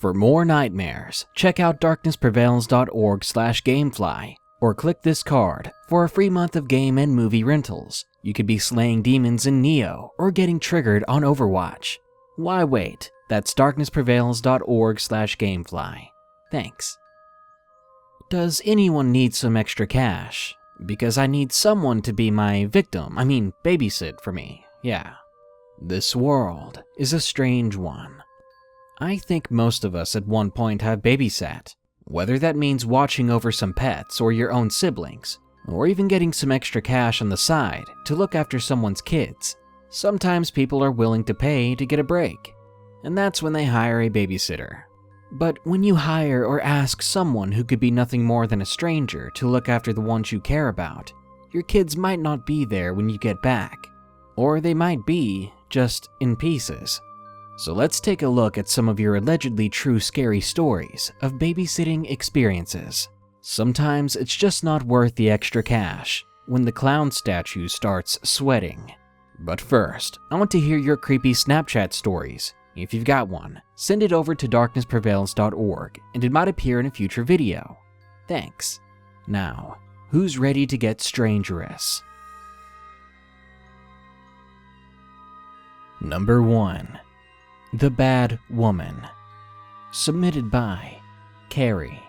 For more nightmares, check out darknessprevails.org/gamefly or click this card for a free month of game and movie rentals. You could be slaying demons in Neo or getting triggered on Overwatch. Why wait? That's darknessprevails.org/gamefly. Thanks. Does anyone need some extra cash? Because I need someone to be my babysit for me. Yeah. This world is a strange one. I think most of us at one point have babysat, whether that means watching over some pets or your own siblings, or even getting some extra cash on the side to look after someone's kids. Sometimes people are willing to pay to get a break, and that's when they hire a babysitter. But when you hire or ask someone who could be nothing more than a stranger to look after the ones you care about, your kids might not be there when you get back, or they might be just in pieces. So let's take a look at some of your allegedly true scary stories of babysitting experiences. Sometimes it's just not worth the extra cash when the clown statue starts sweating. But first, I want to hear your creepy Snapchat stories. If you've got one, send it over to darknessprevails.org and it might appear in a future video. Thanks. Now, who's ready to get strangerous? Number 1. The Bad Woman. Submitted by Carrie.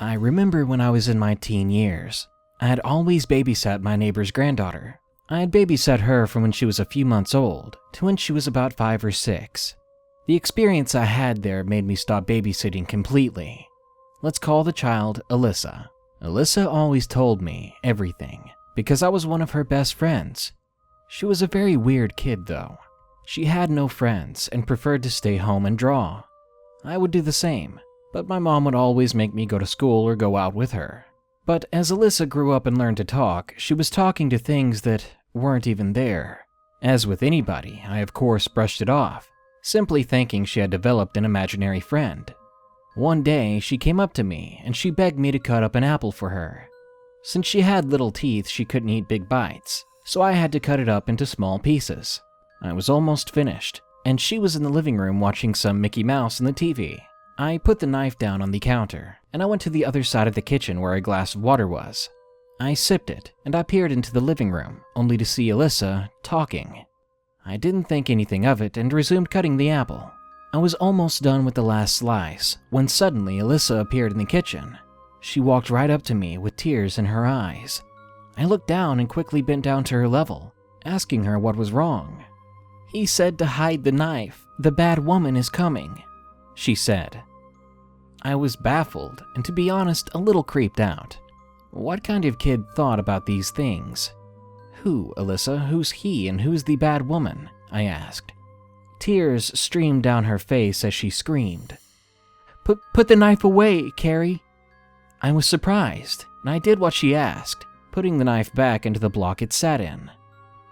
I remember when I was in my teen years, I had always babysat my neighbor's granddaughter. I had babysat her from when she was a few months old to when she was about 5 or 6. The experience I had there made me stop babysitting completely. Let's call the child Alyssa. Alyssa always told me everything because I was one of her best friends. She was a very weird kid though. She had no friends and preferred to stay home and draw. I would do the same, but my mom would always make me go to school or go out with her. But as Alyssa grew up and learned to talk, she was talking to things that weren't even there. As with anybody, I of course brushed it off, simply thinking she had developed an imaginary friend. One day, she came up to me and she begged me to cut up an apple for her. Since she had little teeth, she couldn't eat big bites, so I had to cut it up into small pieces. I was almost finished, and she was in the living room watching some Mickey Mouse on the TV. I put the knife down on the counter, and I went to the other side of the kitchen where a glass of water was. I sipped it, and I peered into the living room, only to see Alyssa talking. I didn't think anything of it and resumed cutting the apple. I was almost done with the last slice, when suddenly Alyssa appeared in the kitchen. She walked right up to me with tears in her eyes. I looked down and quickly bent down to her level, asking her what was wrong. "He said to hide the knife. The bad woman is coming," she said. I was baffled and, to be honest, a little creeped out. What kind of kid thought about these things? "Who, Alyssa? Who's he and who's the bad woman?" I asked. Tears streamed down her face as she screamed. Put the knife away, Carrie." I was surprised, and I did what she asked, putting the knife back into the block it sat in.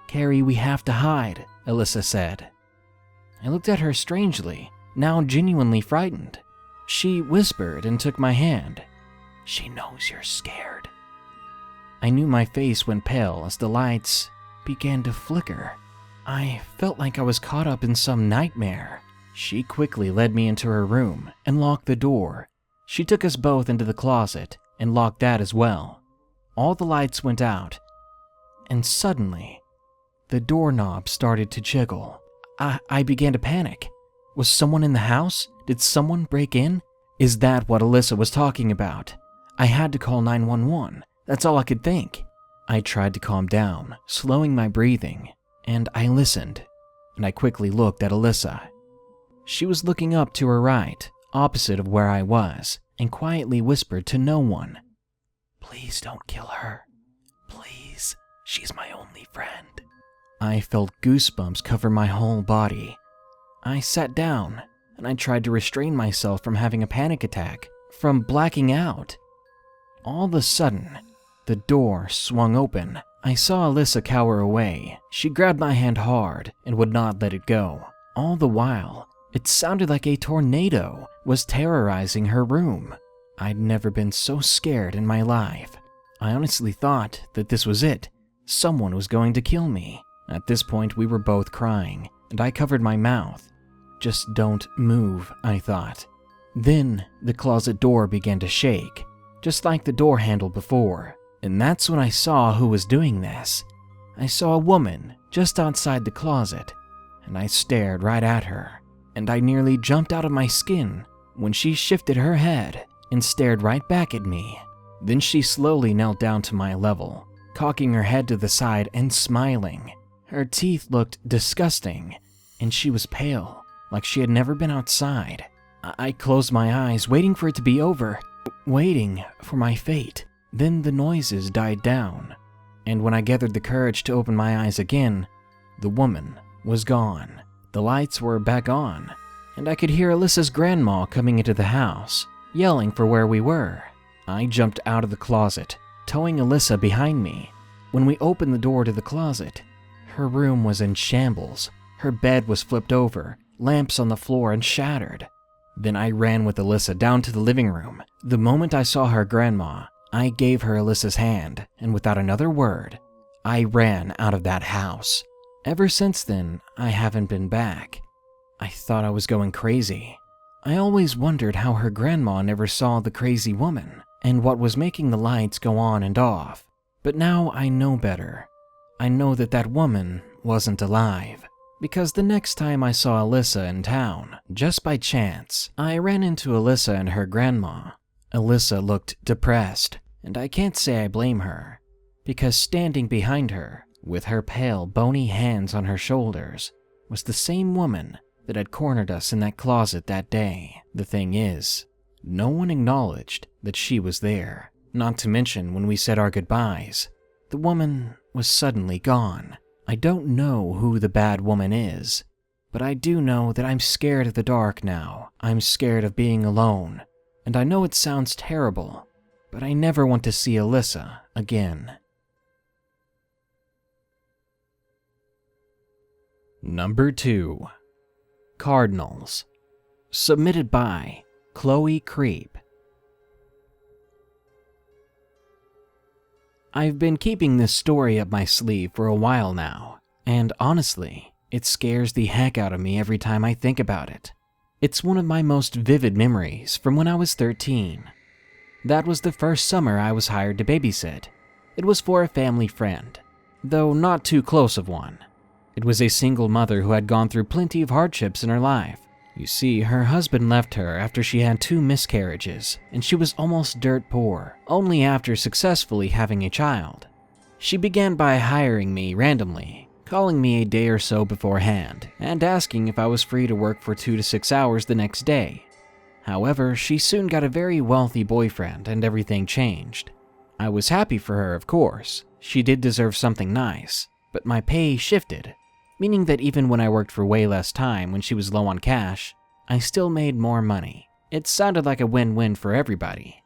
"Carrie, we have to hide," Alyssa said. I looked at her strangely, now genuinely frightened. She whispered and took my hand. "She knows you're scared." I knew my face went pale as the lights began to flicker. I felt like I was caught up in some nightmare. She quickly led me into her room and locked the door. She took us both into the closet and locked that as well. All the lights went out, and suddenly, the doorknob started to jiggle. I began to panic. Was someone in the house? Did someone break in? Is that what Alyssa was talking about? I had to call 911. That's all I could think. I tried to calm down, slowing my breathing, and I listened, and I quickly looked at Alyssa. She was looking up to her right, opposite of where I was, and quietly whispered to no one, "Please don't kill her. Please, she's my only friend." I felt goosebumps cover my whole body. I sat down, and I tried to restrain myself from having a panic attack, from blacking out. All of a sudden, the door swung open. I saw Alyssa cower away. She grabbed my hand hard and would not let it go. All the while, it sounded like a tornado was terrorizing her room. I'd never been so scared in my life. I honestly thought that this was it. Someone was going to kill me. At this point, we were both crying, and I covered my mouth. Just don't move, I thought. Then the closet door began to shake, just like the door handle before, and that's when I saw who was doing this. I saw a woman just outside the closet, and I stared right at her, and I nearly jumped out of my skin when she shifted her head and stared right back at me. Then she slowly knelt down to my level, cocking her head to the side and smiling. Her teeth looked disgusting, and she was pale, like she had never been outside. I closed my eyes, waiting for it to be over, waiting for my fate. Then the noises died down, and when I gathered the courage to open my eyes again, the woman was gone. The lights were back on, and I could hear Alyssa's grandma coming into the house, yelling for where we were. I jumped out of the closet, towing Alyssa behind me. When we opened the door to the closet, her room was in shambles. Her bed was flipped over, lamps on the floor and shattered. Then I ran with Alyssa down to the living room. The moment I saw her grandma, I gave her Alyssa's hand, and without another word, I ran out of that house. Ever since then, I haven't been back. I thought I was going crazy. I always wondered how her grandma never saw the crazy woman, and what was making the lights go on and off. But now I know better. I know that that woman wasn't alive. Because the next time I saw Alyssa in town, just by chance, I ran into Alyssa and her grandma. Alyssa looked depressed, and I can't say I blame her, because standing behind her, with her pale, bony hands on her shoulders, was the same woman that had cornered us in that closet that day. The thing is, no one acknowledged that she was there. Not to mention when we said our goodbyes, the woman was suddenly gone. I don't know who the bad woman is, but I do know that I'm scared of the dark now. I'm scared of being alone, and I know it sounds terrible, but I never want to see Alyssa again. Number 2. Cardinals. Submitted by Chloe Creep. I've been keeping this story up my sleeve for a while now, and honestly, it scares the heck out of me every time I think about it. It's one of my most vivid memories from when I was 13. That was the first summer I was hired to babysit. It was for a family friend, though not too close of one. It was a single mother who had gone through plenty of hardships in her life. You see, her husband left her after she had 2 miscarriages, and she was almost dirt poor, only after successfully having a child. She began by hiring me randomly, calling me a day or so beforehand, and asking if I was free to work for 2 to 6 hours the next day. However, she soon got a very wealthy boyfriend, and everything changed. I was happy for her, of course. She did deserve something nice, but my pay shifted, meaning that even when I worked for way less time when she was low on cash, I still made more money. It sounded like a win-win for everybody.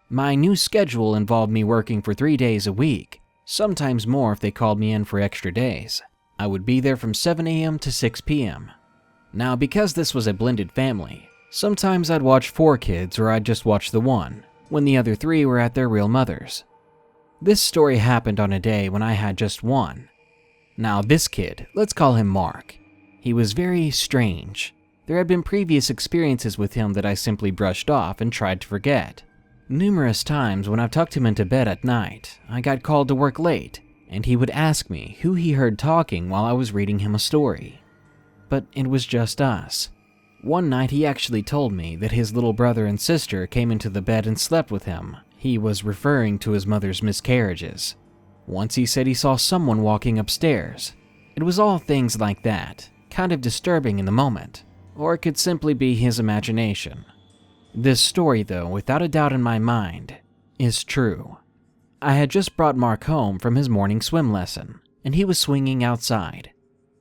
My new schedule involved me working for 3 days a week, sometimes more if they called me in for extra days. I would be there from 7 a.m. to 6 p.m. Now, because this was a blended family, sometimes I'd watch 4 kids or I'd just watch the one, when the other 3 were at their real mothers. This story happened on a day when I had just one. Now this kid, let's call him Mark. He was very strange. There had been previous experiences with him that I simply brushed off and tried to forget. Numerous times when I tucked him into bed at night, I got called to work late, and he would ask me who he heard talking while I was reading him a story. But it was just us. One night he actually told me that his little brother and sister came into the bed and slept with him. He was referring to his mother's miscarriages. Once he said he saw someone walking upstairs. It was all things like that, kind of disturbing in the moment, or it could simply be his imagination. This story, though, without a doubt in my mind, is true. I had just brought Mark home from his morning swim lesson, and he was swinging outside.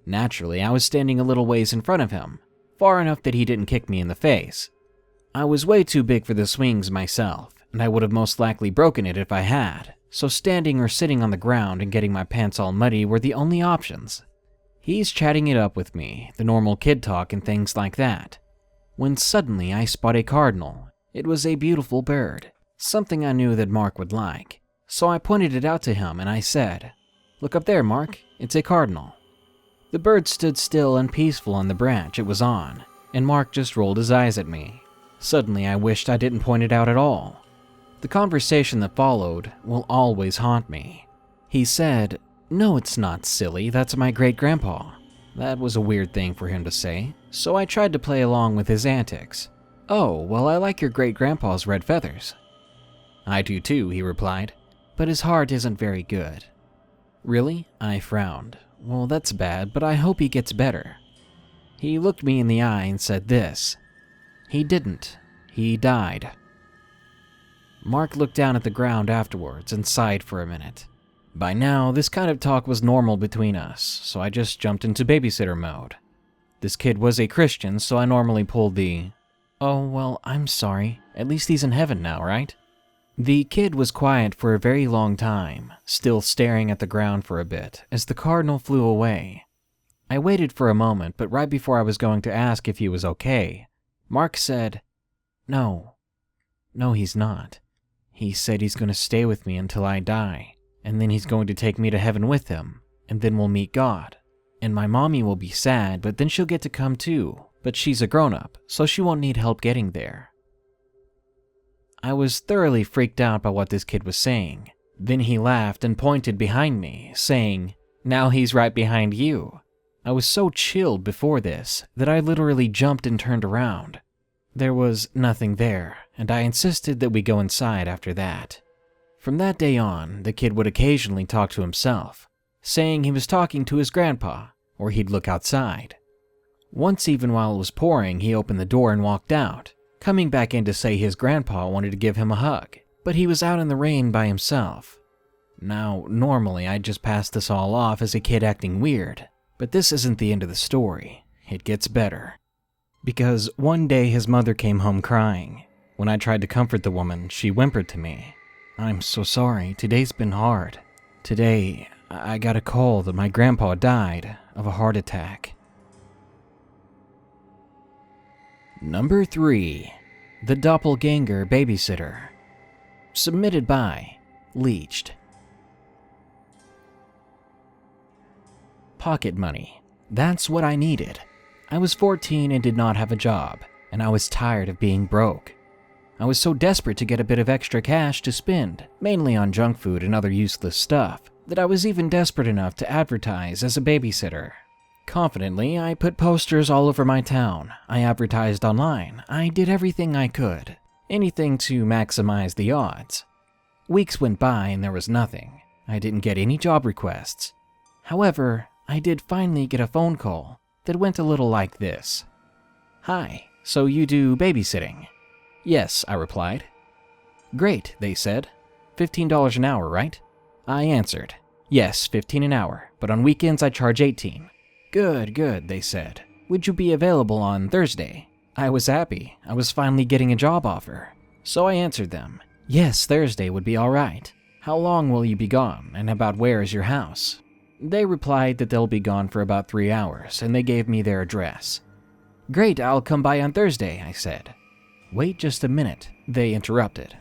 Naturally, I was standing a little ways in front of him, far enough that he didn't kick me in the face. I was way too big for the swings myself, and I would have most likely broken it if I had. So standing or sitting on the ground and getting my pants all muddy were the only options. He's chatting it up with me, the normal kid talk and things like that, when suddenly I spot a cardinal. It was a beautiful bird, something I knew that Mark would like. So I pointed it out to him and I said, "Look up there, Mark, it's a cardinal." The bird stood still and peaceful on the branch it was on, and Mark just rolled his eyes at me. Suddenly, I wished I didn't point it out at all. The conversation that followed will always haunt me. He said, "No, it's not, silly, that's my great-grandpa." That was a weird thing for him to say, so I tried to play along with his antics. "Oh, well, I like your great-grandpa's red feathers." "I do too," he replied, "but his heart isn't very good." "Really?" I frowned. "Well, that's bad, but I hope he gets better." He looked me in the eye and said this, "He didn't. He died." Mark looked down at the ground afterwards and sighed for a minute. By now, this kind of talk was normal between us, so I just jumped into babysitter mode. This kid was a Christian, so I normally pulled the, "Oh, well, I'm sorry. At least he's in heaven now, right?" The kid was quiet for a very long time, still staring at the ground for a bit, as the cardinal flew away. I waited for a moment, but right before I was going to ask if he was okay, Mark said, No, he's not. He said he's going to stay with me until I die, and then he's going to take me to heaven with him, and then we'll meet God. And my mommy will be sad, but then she'll get to come too, but she's a grown-up, so she won't need help getting there." I was thoroughly freaked out by what this kid was saying. Then he laughed and pointed behind me, saying, "Now he's right behind you." I was so chilled before this that I literally jumped and turned around. There was nothing there, and I insisted that we go inside after that. From that day on, the kid would occasionally talk to himself, saying he was talking to his grandpa, or he'd look outside. Once, even while it was pouring, he opened the door and walked out, coming back in to say his grandpa wanted to give him a hug, but he was out in the rain by himself. Now, normally I'd just pass this all off as a kid acting weird, but this isn't the end of the story. It gets better. Because one day his mother came home crying. When I tried to comfort the woman, she whimpered to me, "I'm so sorry, today's been hard. Today, I got a call that my grandpa died of a heart attack." Number 3. The Doppelganger Babysitter. Submitted by Leached. Pocket money. That's what I needed. I was 14 and did not have a job, and I was tired of being broke. I was so desperate to get a bit of extra cash to spend, mainly on junk food and other useless stuff, that I was even desperate enough to advertise as a babysitter. Confidently, I put posters all over my town. I advertised online. I did everything I could. Anything to maximize the odds. Weeks went by and there was nothing. I didn't get any job requests. However, I did finally get a phone call that went a little like this. "Hi, so you do babysitting?" "Yes," I replied. "Great," they said. $15 an hour, right?" I answered, "Yes, 15 an hour, but on weekends I charge 18. "Good, good," they said. "Would you be available on Thursday?" I was happy. I was finally getting a job offer. So I answered them, "Yes, Thursday would be all right. How long will you be gone, and about where is your house?" They replied that they'll be gone for about 3 hours, and they gave me their address. "Great, I'll come by on Thursday," I said. "Wait just a minute," they interrupted.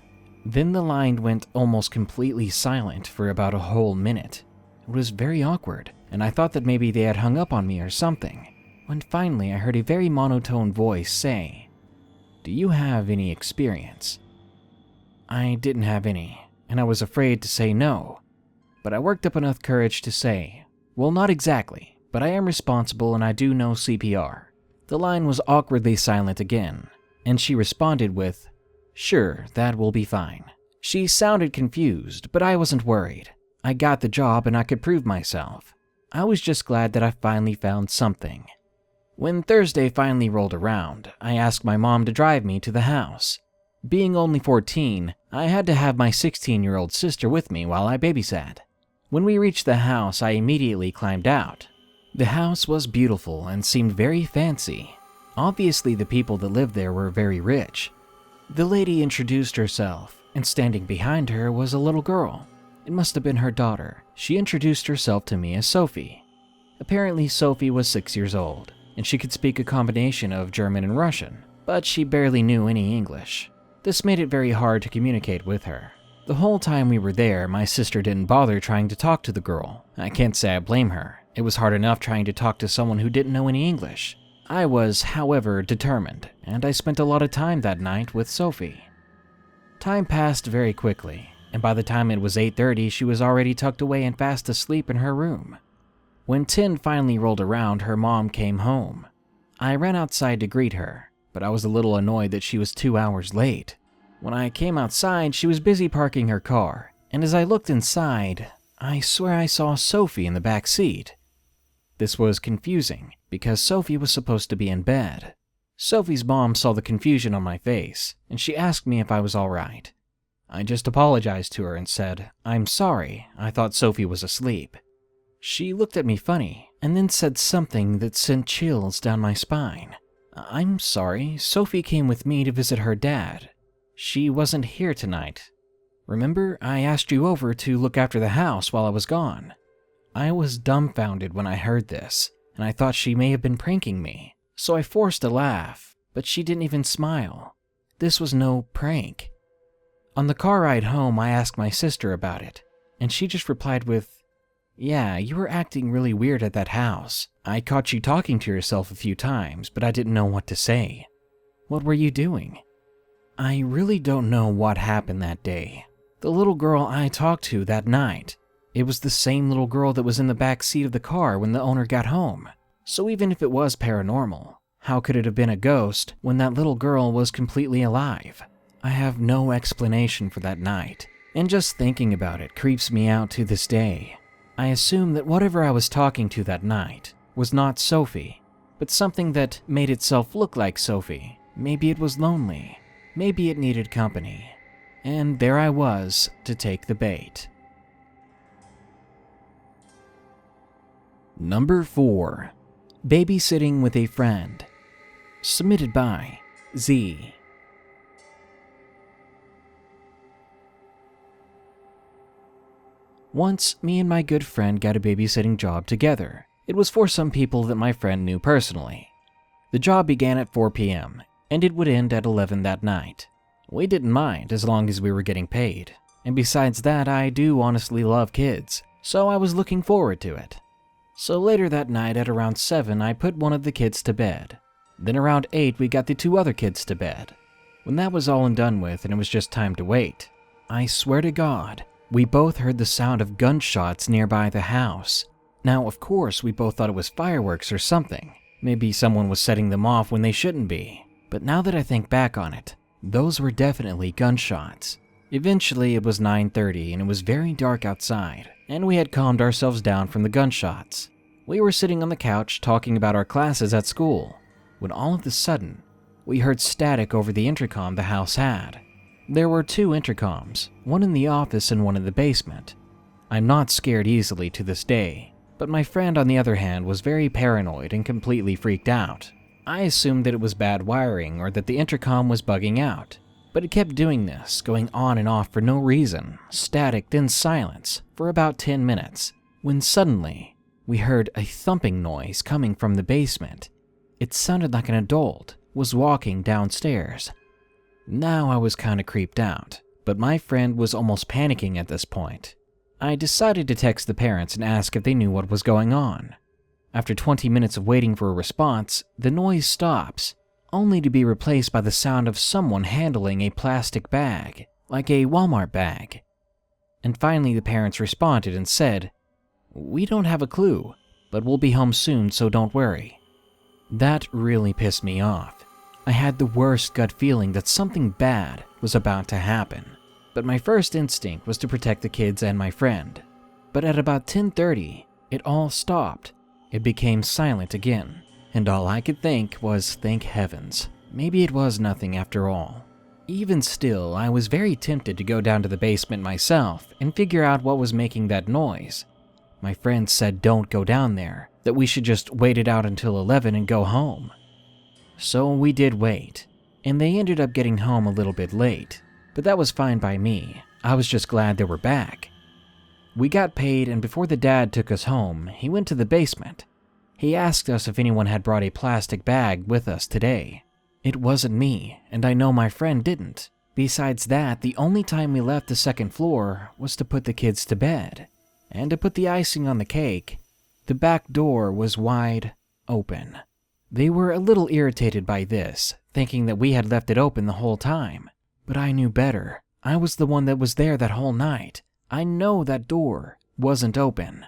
Then the line went almost completely silent for about a whole minute. It was very awkward, and I thought that maybe they had hung up on me or something, when finally I heard a very monotone voice say, "Do you have any experience?" I didn't have any, and I was afraid to say no, but I worked up enough courage to say, "Well, not exactly, but I am responsible and I do know CPR." The line was awkwardly silent again, and she responded with, "Sure, that will be fine." She sounded confused, but I wasn't worried. I got the job and I could prove myself. I was just glad that I finally found something. When Thursday finally rolled around, I asked my mom to drive me to the house. Being only 14, I had to have my 16-year-old sister with me while I babysat. When we reached the house, I immediately climbed out. The house was beautiful and seemed very fancy. Obviously, the people that lived there were very rich. The lady introduced herself, and standing behind her was a little girl. It must have been her daughter. She introduced herself to me as Sophie. Apparently, Sophie was 6 years old, and she could speak a combination of German and Russian, but she barely knew any English. This made it very hard to communicate with her. The whole time we were there, my sister didn't bother trying to talk to the girl. I can't say I blame her. It was hard enough trying to talk to someone who didn't know any English. I was, however, determined, and I spent a lot of time that night with Sophie. Time passed very quickly, and by the time it was 8:30, she was already tucked away and fast asleep in her room. When 10 finally rolled around, her mom came home. I ran outside to greet her, but I was a little annoyed that she was 2 hours late. When I came outside, she was busy parking her car, and as I looked inside, I swear I saw Sophie in the back seat. This was confusing, because Sophie was supposed to be in bed. Sophie's mom saw the confusion on my face, and she asked me if I was alright. I just apologized to her and said, "I'm sorry, I thought Sophie was asleep." She looked at me funny, and then said something that sent chills down my spine. "I'm sorry, Sophie came with me to visit her dad. She wasn't here tonight. Remember, I asked you over to look after the house while I was gone." I was dumbfounded when I heard this, and I thought she may have been pranking me, so I forced a laugh, but she didn't even smile. This was no prank. On the car ride home, I asked my sister about it, and she just replied with, "Yeah, you were acting really weird at that house. I caught you talking to yourself a few times, but I didn't know what to say." What were you doing? I really don't know what happened that day. The little girl I talked to that night, it was the same little girl that was in the back seat of the car when the owner got home. So even if it was paranormal, how could it have been a ghost when that little girl was completely alive? I have no explanation for that night, and just thinking about it creeps me out to this day. I assume that whatever I was talking to that night was not Sophie, but something that made itself look like Sophie. Maybe it was lonely. Maybe it needed company. And there I was to take the bait. Number 4. Babysitting with a Friend. Submitted by Z. Once, me and my good friend got a babysitting job together. It was for some people that my friend knew personally. The job began at 4 p.m., and it would end at 11 that night. We didn't mind as long as we were getting paid. And besides that, I do honestly love kids, so I was looking forward to it. So later that night at around 7, I put one of the kids to bed. Then around 8, we got the 2 other kids to bed. When that was all and done with and it was just time to wait, I swear to God, we both heard the sound of gunshots nearby the house. Now, of course, we both thought it was fireworks or something. Maybe someone was setting them off when they shouldn't be. But now that I think back on it, those were definitely gunshots. Eventually, it was 9:30 and it was very dark outside, and we had calmed ourselves down from the gunshots. We were sitting on the couch talking about our classes at school, when all of a sudden, we heard static over the intercom the house had. There were 2 intercoms, one in the office and one in the basement. I'm not scared easily to this day, but my friend on the other hand was very paranoid and completely freaked out. I assumed that it was bad wiring or that the intercom was bugging out, but it kept doing this, going on and off for no reason, static then silence, for about 10 minutes, when suddenly, we heard a thumping noise coming from the basement. It sounded like an adult was walking downstairs. Now I was kinda creeped out, but my friend was almost panicking at this point. I decided to text the parents and ask if they knew what was going on. After 20 minutes of waiting for a response, the noise stops, only to be replaced by the sound of someone handling a plastic bag, like a Walmart bag. And finally the parents responded and said, "We don't have a clue, but we'll be home soon, so don't worry." That really pissed me off. I had the worst gut feeling that something bad was about to happen, but my first instinct was to protect the kids and my friend. But at about 10:30, it all stopped. It became silent again, and all I could think was, thank heavens, maybe it was nothing after all. Even still, I was very tempted to go down to the basement myself and figure out what was making that noise. My friend said don't go down there, that we should just wait it out until 11 and go home. So we did wait, and they ended up getting home a little bit late, but that was fine by me. I was just glad they were back. We got paid, and before the dad took us home, he went to the basement. He asked us if anyone had brought a plastic bag with us today. It wasn't me, and I know my friend didn't, Besides that, the only time we left the second floor was to put the kids to bed. And to put the icing on the cake, the back door was wide open. They were a little irritated by this, thinking that we had left it open the whole time. But I knew better. I was the one that was there that whole night. I know that door wasn't open.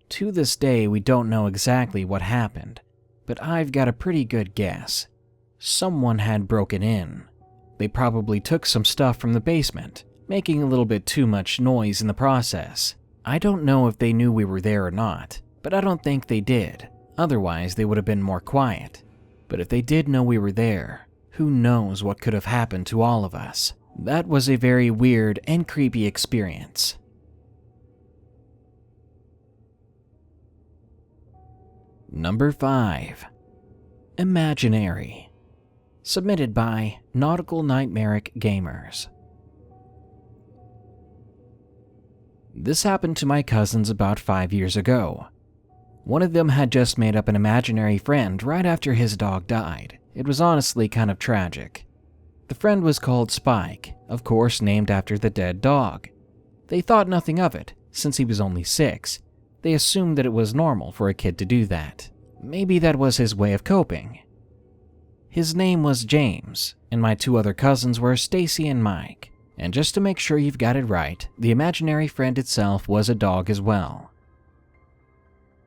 To this day, we don't know exactly what happened, but I've got a pretty good guess. Someone had broken in. They probably took some stuff from the basement, making a little bit too much noise in the process. I don't know if they knew we were there or not, but I don't think they did. Otherwise, they would have been more quiet. But if they did know we were there, who knows what could have happened to all of us. That was a very weird and creepy experience. Number 5. Imaginary. Submitted by Nautical Nightmaric Gamers. This happened to my cousins about 5 years ago. One of them had just made up an imaginary friend right after his dog died. It was honestly kind of tragic. The friend was called Spike, of course named after the dead dog. They thought nothing of it, since he was only 6. They assumed that it was normal for a kid to do that. Maybe that was his way of coping. His name was James, and my 2 other cousins were Stacy and Mike. And just to make sure you've got it right, the imaginary friend itself was a dog as well.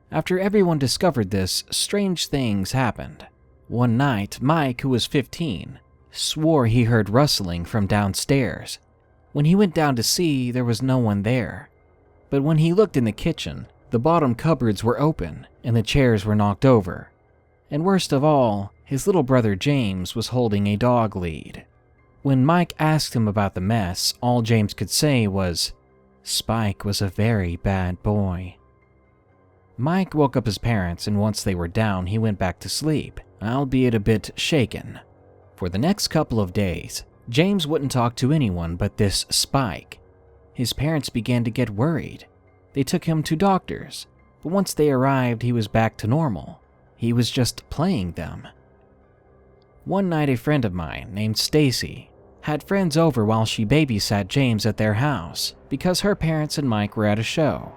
After everyone discovered this, strange things happened. One night, Mike, who was 15, swore he heard rustling from downstairs. When he went down to see, there was no one there. But when he looked in the kitchen, the bottom cupboards were open and the chairs were knocked over. And worst of all, his little brother James was holding a dog lead. When Mike asked him about the mess, all James could say was, "Spike was a very bad boy." Mike woke up his parents, and once they were down, he went back to sleep, albeit a bit shaken. For the next couple of days, James wouldn't talk to anyone but this Spike. His parents began to get worried. They took him to doctors, but once they arrived, he was back to normal. He was just playing them. One night, a friend of mine named Stacy had friends over while she babysat James at their house because her parents and Mike were at a show.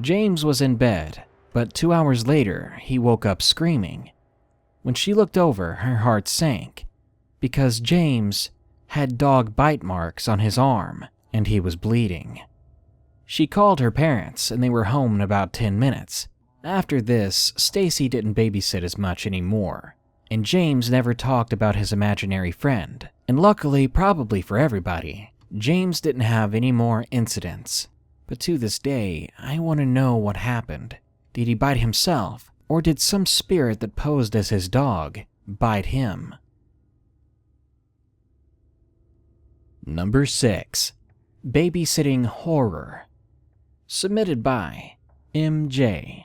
James was in bed, but 2 hours later, he woke up screaming. When she looked over, her heart sank because James had dog bite marks on his arm and he was bleeding. She called her parents and they were home in about 10 minutes. After this, Stacy didn't babysit as much anymore, and James never talked about his imaginary friend. And luckily, probably for everybody, James didn't have any more incidents. But to this day, I want to know what happened. Did he bite himself, or did some spirit that posed as his dog bite him? Number 6. Babysitting Horror. Submitted by MJ.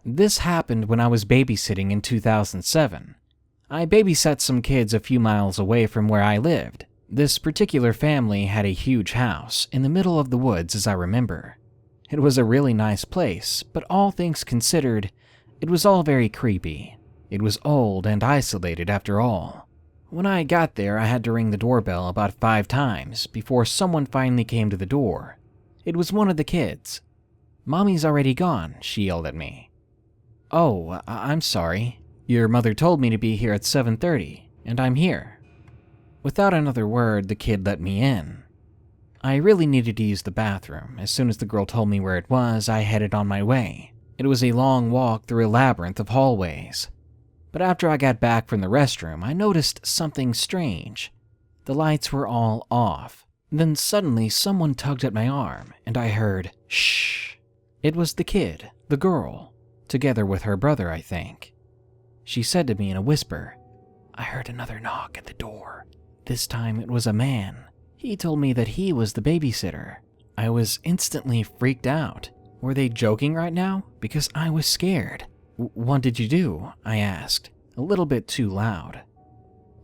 This happened when I was babysitting in 2007. I babysat some kids a few miles away from where I lived. This particular family had a huge house in the middle of the woods, as I remember. It was a really nice place, but all things considered, it was all very creepy. It was old and isolated after all. When I got there, I had to ring the doorbell about 5 times before someone finally came to the door. It was one of the kids. "Mommy's already gone," she yelled at me. "Oh, I'm sorry. Your mother told me to be here at 7:30, and I'm here." Without another word, the kid let me in. I really needed to use the bathroom. As soon as the girl told me where it was, I headed on my way. It was a long walk through a labyrinth of hallways. But after I got back from the restroom, I noticed something strange. The lights were all off. Then suddenly someone tugged at my arm, and I heard, "Shh." It was the kid, the girl, together with her brother, I think. She said to me in a whisper, "I heard another knock at the door. This time it was a man. He told me that he was the babysitter." I was instantly freaked out. Were they joking right now? Because I was scared. "What did you do?" I asked, a little bit too loud.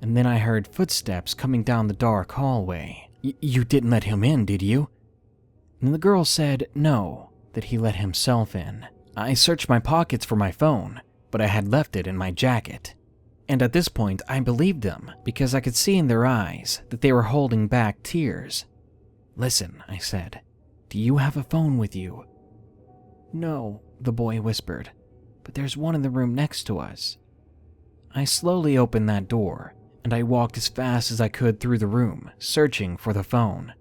And then I heard footsteps coming down the dark hallway. You didn't let him in, did you?" And the girl said no, that he let himself in. I searched my pockets for my phone, but I had left it in my jacket. And at this point, I believed them because I could see in their eyes that they were holding back tears. "Listen," I said, "do you have a phone with you?" "No," the boy whispered, "but there's one in the room next to us." I slowly opened that door, and I walked as fast as I could through the room, searching for the phone.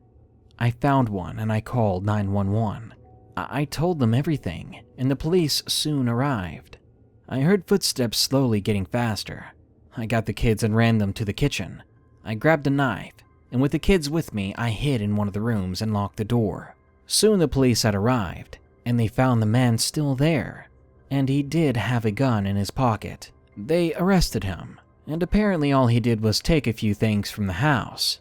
I found one and I called 911. I told them everything, and the police soon arrived. I heard footsteps slowly getting faster. I got the kids and ran them to the kitchen. I grabbed a knife, and with the kids with me, I hid in one of the rooms and locked the door. Soon the police had arrived, and they found the man still there, and he did have a gun in his pocket. They arrested him, and apparently all he did was take a few things from the house.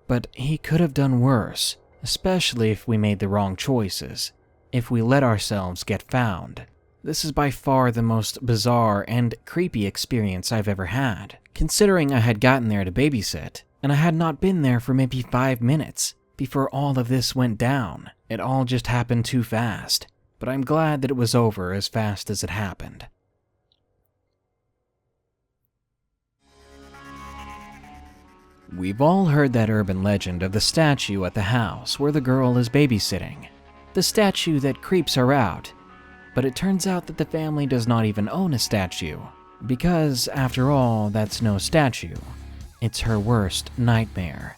But he could have done worse, especially if we made the wrong choices, if we let ourselves get found. This is by far the most bizarre and creepy experience I've ever had, considering I had gotten there to babysit, and I had not been there for maybe 5 minutes before all of this went down. It all just happened too fast, but I'm glad that it was over as fast as it happened. We've all heard that urban legend of the statue at the house where the girl is babysitting. The statue that creeps her out. But it turns out that the family does not even own a statue, because, after all, that's no statue. It's her worst nightmare.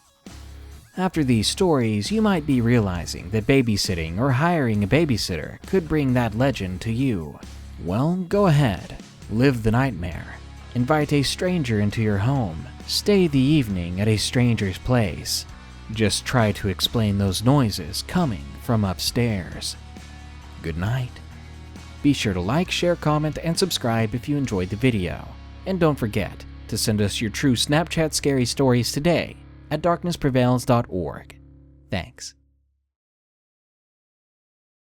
After these stories, you might be realizing that babysitting or hiring a babysitter could bring that legend to you. Well, go ahead. Live the nightmare. Invite a stranger into your home. Stay the evening at a stranger's place. Just try to explain those noises coming from upstairs. Good night. Be sure to like, share, comment, and subscribe if you enjoyed the video. And don't forget to send us your true Snapchat scary stories today at darknessprevails.org. Thanks.